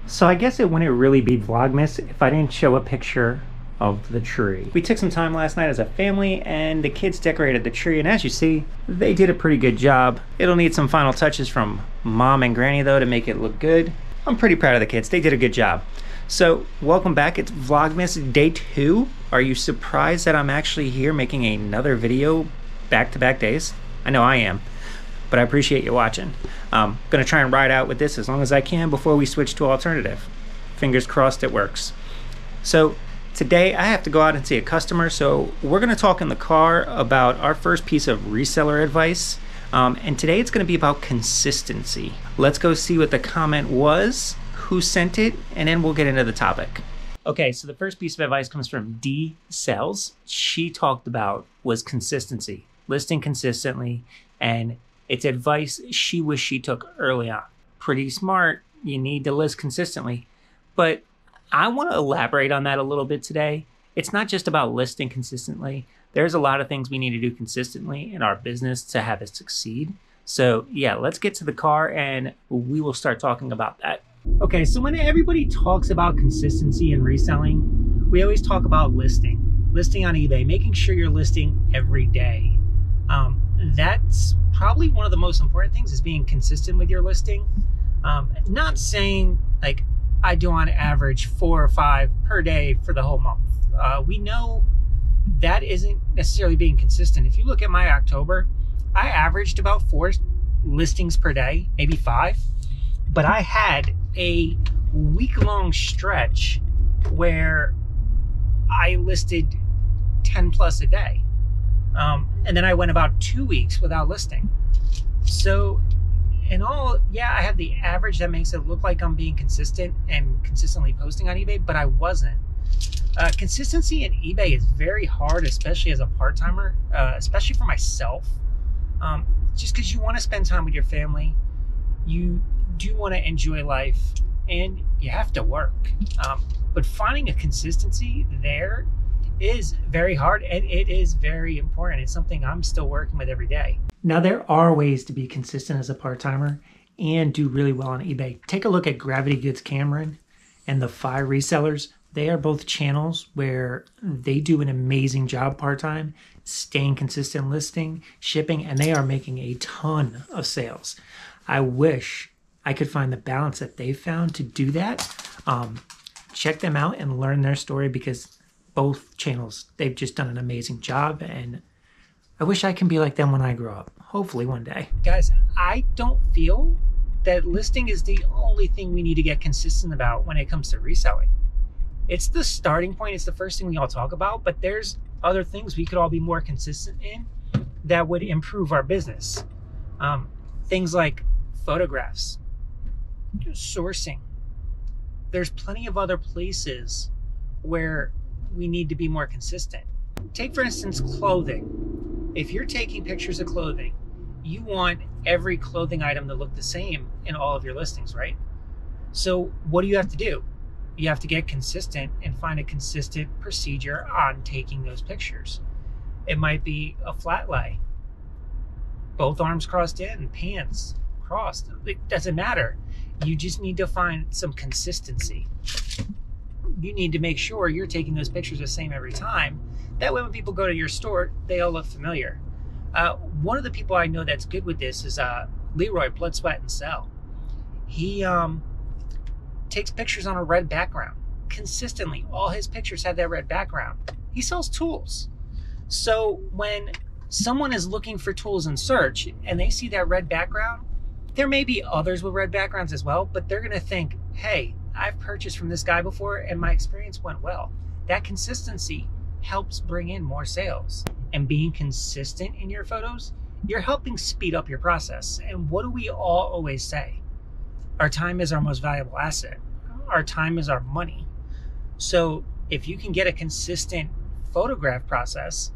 So I guess it wouldn't really be Vlogmas if I didn't show a picture of the tree. We took some time last night as a family and the kids decorated the tree, and as you see, they did a pretty good job. It'll need some final touches from Mom and Granny though to make it look good. I'm pretty proud of the kids. They did a good job. So welcome back. It's Vlogmas Day 2. Are you surprised that I'm actually here making another video back-to-back days? I know I am, but I appreciate you watching. I'm gonna try and ride out with this as long as I can before we switch to alternative. Fingers crossed it works. So today I have to go out and see a customer, so we're gonna talk in the car about our first piece of reseller advice. And today it's gonna be about consistency. Let's go see what the comment was, who sent it, and then we'll get into the topic. Okay, so the first piece of advice comes from D Sells. She talked about was consistency, listing consistently, and it's advice she wished she took early on. Pretty smart, you need to list consistently, but I want to elaborate on that a little bit today. It's not just about listing consistently. There's a lot of things we need to do consistently in our business to have it succeed. So yeah, let's get to the car and we will start talking about that. Okay, so when everybody talks about consistency and reselling, we always talk about listing on eBay, making sure you're listing every day. That's probably one of the most important things, is being consistent with your listing. Not saying like I do on average 4 or 5 per day for the whole month. We know that isn't necessarily being consistent. If you look at my October, I averaged about 4 listings per day, maybe 5, but I had a week-long stretch where I listed 10 plus a day. And then I went about 2 weeks without listing. So in all, yeah, I have the average that makes it look like I'm being consistent and consistently posting on eBay, but I wasn't. Consistency in eBay is very hard, especially as a part-timer, especially for myself. Just because you want to spend time with your family, you do want to enjoy life, and you have to work. But finding a consistency there is very hard, and it is very important. It's something I'm still working with every day. Now, there are ways to be consistent as a part-timer and do really well on eBay. Take a look at Gravity Goods Cameron and the 5 Resellers. They are both channels where they do an amazing job part-time, staying consistent, listing, shipping, and they are making a ton of sales. I wish I could find the balance that they found to do that. Check them out and learn their story, because both channels, they've just done an amazing job, and I wish I can be like them when I grow up. Hopefully one day. Guys, I don't feel that listing is the only thing we need to get consistent about when it comes to reselling. It's the starting point. It's the first thing we all talk about, but there's other things we could all be more consistent in that would improve our business. Things like photographs, sourcing. There's plenty of other places where we need to be more consistent. Take, for instance, clothing. If you're taking pictures of clothing, you want every clothing item to look the same in all of your listings, right? So what do you have to do? You have to get consistent and find a consistent procedure on taking those pictures. It might be a flat lay, both arms crossed in, pants crossed. It doesn't matter. You just need to find some consistency. You need to make sure you're taking those pictures the same every time. That way when people go to your store, they all look familiar. One of the people I know that's good with this is Leroy, Blood, Sweat, and Sell. He takes pictures on a red background. Consistently, all his pictures have that red background. He sells tools. So when someone is looking for tools in search and they see that red background, there may be others with red backgrounds as well, but they're gonna think, hey, I've purchased from this guy before and my experience went well. That consistency helps bring in more sales. And being consistent in your photos, you're helping speed up your process. And what do we all always say? Our time is our most valuable asset. Our time is our money. So if you can get a consistent photograph process,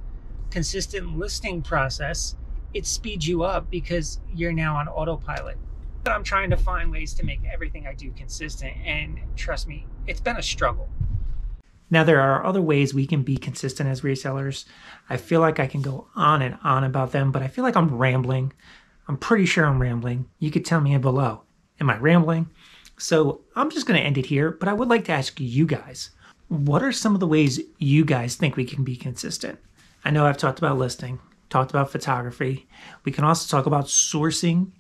consistent listing process, it speeds you up because you're now on autopilot. But I'm trying to find ways to make everything I do consistent, and trust me, it's been a struggle. Now, there are other ways we can be consistent as resellers. I feel like I can go on and on about them, but I feel like I'm rambling. I'm pretty sure I'm rambling. You could tell me below, am I rambling? So I'm just going to end it here, but I would like to ask you guys, what are some of the ways you guys think we can be consistent? I know I've talked about listing, talked about photography. We can also talk about sourcing.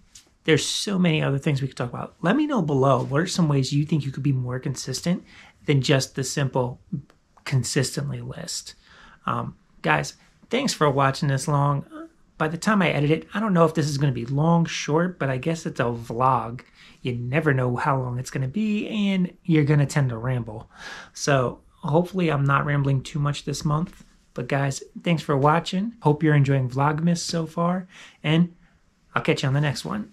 There's so many other things we could talk about. Let me know below, what are some ways you think you could be more consistent than just the simple consistently list? Guys, thanks for watching this long. By the time I edit it, I don't know if this is going to be long, short, but I guess it's a vlog. You never know how long it's going to be, and you're going to tend to ramble. So hopefully I'm not rambling too much this month. But guys, thanks for watching. Hope you're enjoying Vlogmas so far, and I'll catch you on the next one.